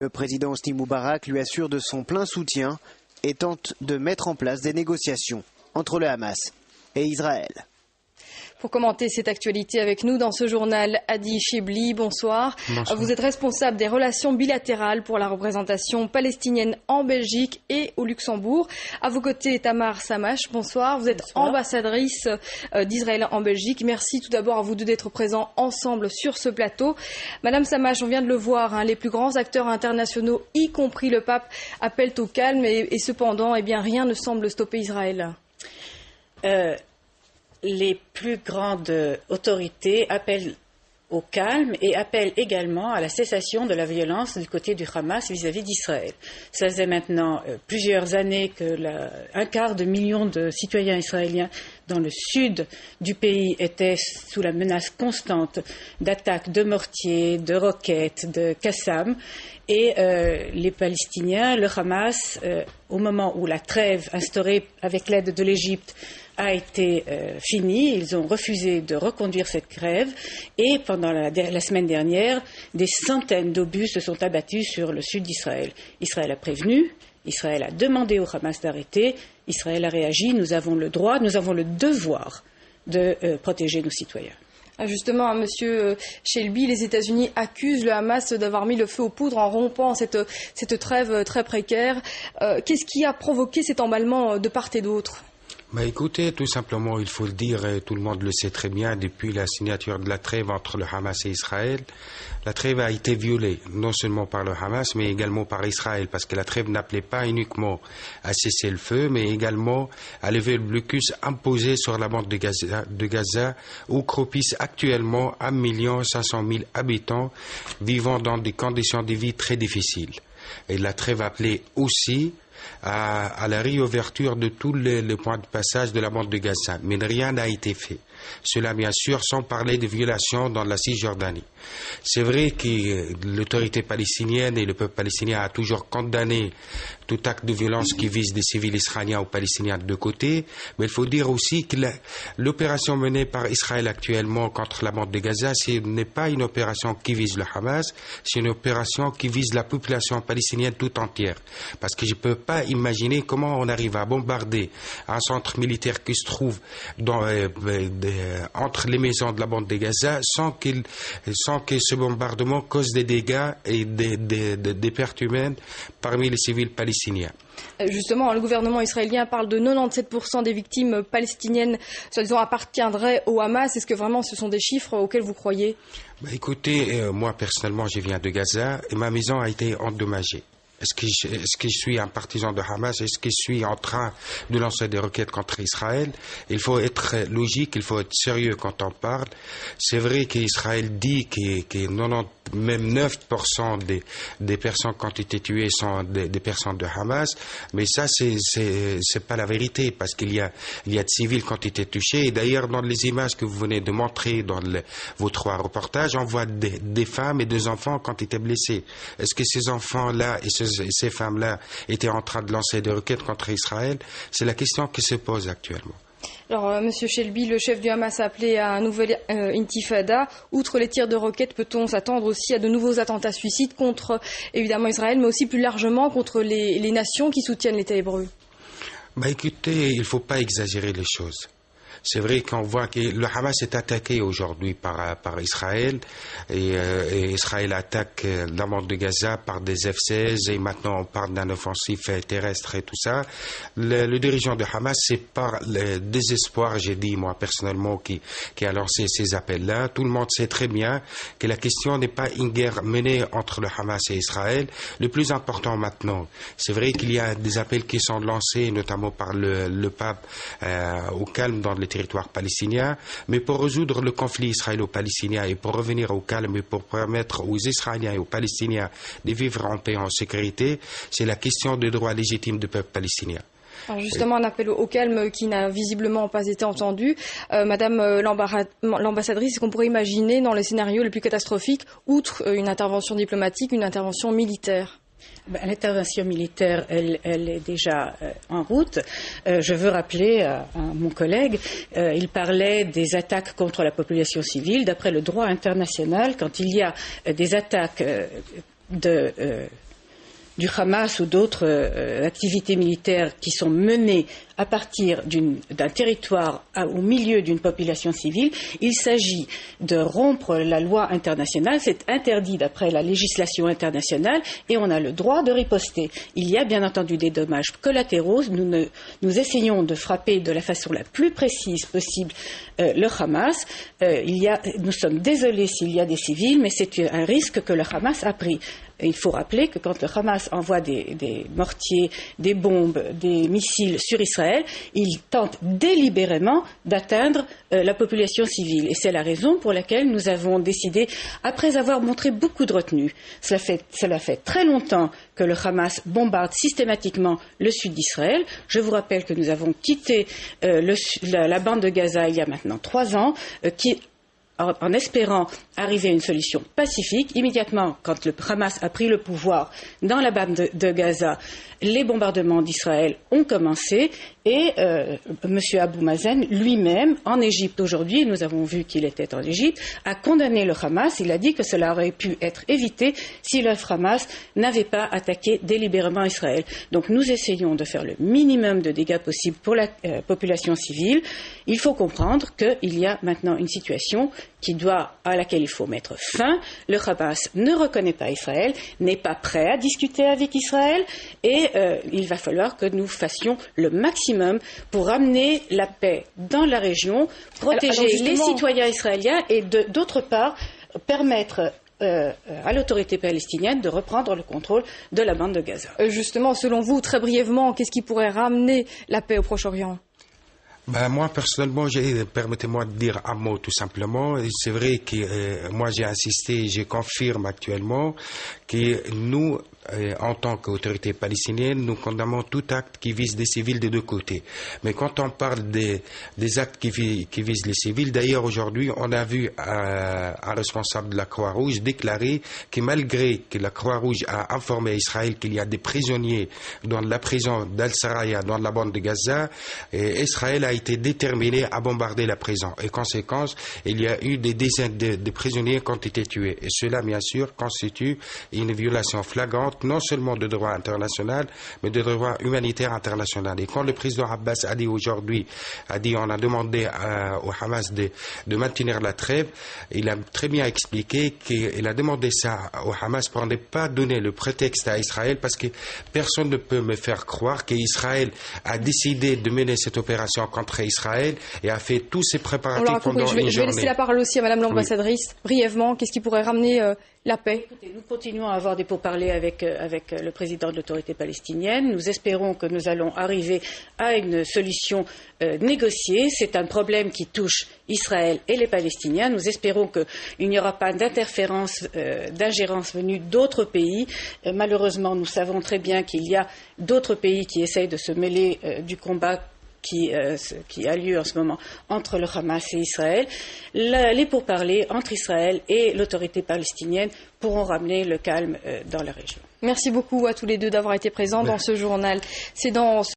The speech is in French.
Le président Hosni Moubarak lui assure de son plein soutien et tente de mettre en place des négociations entre le Hamas et Israël. Pour commenter cette actualité avec nous dans ce journal, Hadi Chebli, bonsoir. Bonsoir. Vous êtes responsable des relations bilatérales pour la représentation palestinienne en Belgique et au Luxembourg. À vos côtés, Tamar Samash, bonsoir. Vous êtes ambassadrice d'Israël en Belgique. Merci tout d'abord à vous deux d'être présents ensemble sur ce plateau. Madame Samash, on vient de le voir, les plus grands acteurs internationaux, y compris le pape, appellent au calme et cependant, rien ne semble stopper Israël. Les plus grandes autorités appellent au calme et appellent également à la cessation de la violence du côté du Hamas vis-à-vis d'Israël. Ça faisait maintenant plusieurs années que un quart de million de citoyens israéliens dans le sud du pays étaient sous la menace constante d'attaques de mortiers, de roquettes, de Qassam. Et les Palestiniens, le Hamas, au moment où la trêve instaurée avec l'aide de l'Égypte a été finie, ils ont refusé de reconduire cette grève et pendant la semaine dernière, des centaines d'obus se sont abattus sur le sud d'Israël. Israël a prévenu, Israël a demandé au Hamas d'arrêter, Israël a réagi, nous avons le droit, nous avons le devoir de protéger nos citoyens. Justement, Monsieur Shelby, les États-Unis accusent le Hamas d'avoir mis le feu aux poudres en rompant cette trêve très précaire. Qu'est-ce qui a provoqué cet emballement de part et d'autre ? Écoutez, tout simplement, il faut le dire, et tout le monde le sait très bien, depuis la signature de la trêve entre le Hamas et Israël, la trêve a été violée, non seulement par le Hamas, mais également par Israël, parce que la trêve n'appelait pas uniquement à cesser le feu, mais également à lever le blocus imposé sur la bande de Gaza, où croupissent actuellement 1 500 000 habitants vivant dans des conditions de vie très difficiles. Et la trêve appelait aussi à la réouverture de tous les points de passage de la bande de Gaza. Mais rien n'a été fait. Cela, bien sûr, sans parler de violations dans la Cisjordanie. C'est vrai que l'autorité palestinienne et le peuple palestinien a toujours condamné tout acte de violence qui vise des civils israéliens ou palestiniens de deux côtés, mais il faut dire aussi que l'opération menée par Israël actuellement contre la bande de Gaza, ce n'est pas une opération qui vise le Hamas, c'est une opération qui vise la population palestinienne tout entière. Parce que je ne peux pas imaginer comment on arrive à bombarder un centre militaire qui se trouve entre les maisons de la bande de Gaza sans que ce bombardement cause des dégâts et des pertes humaines parmi les civils palestiniens. Justement, le gouvernement israélien parle de 97% des victimes palestiniennes, soi-disant, appartiendraient au Hamas. Est-ce que vraiment ce sont des chiffres auxquels vous croyez ? Écoutez, moi personnellement, je viens de Gaza et ma maison a été endommagée. Est-ce que je suis un partisan de Hamas? Est-ce que je suis en train de lancer des requêtes contre Israël? Il faut être logique, il faut être sérieux quand on parle. C'est vrai qu'Israël dit que 90, même 9% des personnes qui ont été tuées sont des personnes de Hamas, mais ça c'est pas la vérité parce qu'il y a de civils qui ont été touchés. Et d'ailleurs dans les images que vous venez de montrer dans vos 3 reportages, on voit des femmes et des enfants qui ont été blessés. Est-ce que ces enfants-là et ces femmes-là étaient en train de lancer des requêtes contre Israël? C'est la question qui se pose actuellement. Alors, Monsieur Shelby, le chef du Hamas a appelé à un nouvel intifada. Outre les tirs de roquettes, peut-on s'attendre aussi à de nouveaux attentats suicides contre, évidemment, Israël, mais aussi plus largement contre les nations qui soutiennent l'État hébreu? Écoutez, il ne faut pas exagérer les choses. C'est vrai qu'on voit que le Hamas est attaqué aujourd'hui par Israël et Israël attaque la bande de Gaza par des F-16 et maintenant on parle d'un offensif terrestre et tout ça. Le dirigeant de Hamas, c'est par le désespoir, j'ai dit moi personnellement, qui a lancé ces appels-là. Tout le monde sait très bien que la question n'est pas une guerre menée entre le Hamas et Israël. Le plus important maintenant, c'est vrai qu'il y a des appels qui sont lancés, notamment par le pape au calme dans les territoire palestinien, mais pour résoudre le conflit israélo-palestinien et pour revenir au calme et pour permettre aux Israéliens et aux Palestiniens de vivre en paix et en sécurité, c'est la question des droits légitimes du peuple palestinien. Alors justement, un appel au calme qui n'a visiblement pas été entendu. Madame l'ambassadrice, est-ce qu'on pourrait imaginer dans les scénarios les plus catastrophiques, outre une intervention diplomatique, une intervention militaire? L'intervention militaire, elle est déjà en route. Je veux rappeler à mon collègue, il parlait des attaques contre la population civile. D'après le droit international, quand il y a des attaques du Hamas ou d'autres activités militaires qui sont menées à partir d'un territoire au milieu d'une population civile, il s'agit de rompre la loi internationale. C'est interdit d'après la législation internationale et on a le droit de riposter. Il y a bien entendu des dommages collatéraux. Nous essayons de frapper de la façon la plus précise possible le Hamas. Nous sommes désolés s'il y a des civils, mais c'est un risque que le Hamas a pris. Il faut rappeler que quand le Hamas envoie des mortiers, des bombes, des missiles sur Israël, il tente délibérément d'atteindre la population civile. Et c'est la raison pour laquelle nous avons décidé, après avoir montré beaucoup de retenue, cela fait très longtemps que le Hamas bombarde systématiquement le sud d'Israël. Je vous rappelle que nous avons quitté la bande de Gaza il y a maintenant 3 ans, en espérant arriver à une solution pacifique. Immédiatement, quand le Hamas a pris le pouvoir dans la bande de Gaza, les bombardements d'Israël ont commencé et M. Abou Mazen lui-même, en Égypte aujourd'hui, nous avons vu qu'il était en Égypte, a condamné le Hamas. Il a dit que cela aurait pu être évité si le Hamas n'avait pas attaqué délibérément Israël. Donc nous essayons de faire le minimum de dégâts possible pour la population civile. Il faut comprendre qu'il y a maintenant une situation à laquelle il faut mettre fin. Le Hamas ne reconnaît pas Israël, n'est pas prêt à discuter avec Israël et il va falloir que nous fassions le maximum pour ramener la paix dans la région, protéger les citoyens israéliens et d'autre part permettre à l'autorité palestinienne de reprendre le contrôle de la bande de Gaza. Justement, selon vous, très brièvement, qu'est-ce qui pourrait ramener la paix au Proche-Orient ? Moi, personnellement, permettez-moi de dire un mot tout simplement. C'est vrai que moi, j'ai insisté, je confirme actuellement que nous, en tant qu'autorité palestinienne, nous condamnons tout acte qui vise des civils des deux côtés. Mais quand on parle des actes qui visent les civils, d'ailleurs aujourd'hui, on a vu un responsable de la Croix-Rouge déclarer que malgré que la Croix-Rouge a informé Israël qu'il y a des prisonniers dans la prison d'Al-Saraya, dans la bande de Gaza, Israël a été déterminé à bombarder la prison. Et conséquence, il y a eu des dizaines de prisonniers qui ont été tués. Et cela, bien sûr, constitue une violation flagrante non seulement de droit international, mais de droit humanitaire international. Et quand le président Abbas a dit aujourd'hui, on a demandé au Hamas de maintenir la trêve, il a très bien expliqué qu'il a demandé ça au Hamas pour ne pas donner le prétexte à Israël, parce que personne ne peut me faire croire qu'Israël a décidé de mener cette opération contre Israël et a fait tous ses préparatifs pendant une journée. Je vais laisser la parole aussi à Madame l'ambassadrice. Oui. Brièvement, qu'est-ce qui pourrait ramener la paix? Écoutez, nous continuons à avoir des pourparlers avec le président de l'autorité palestinienne. Nous espérons que nous allons arriver à une solution négociée. C'est un problème qui touche Israël et les Palestiniens. Nous espérons qu'il n'y aura pas d'ingérence venue d'autres pays. Malheureusement, nous savons très bien qu'il y a d'autres pays qui essayent de se mêler du combat qui a lieu en ce moment entre le Hamas et Israël. Les pourparlers entre Israël et l'autorité palestinienne pourront ramener le calme dans la région. Merci beaucoup à tous les deux d'avoir été présents dans ce journal. C'est dans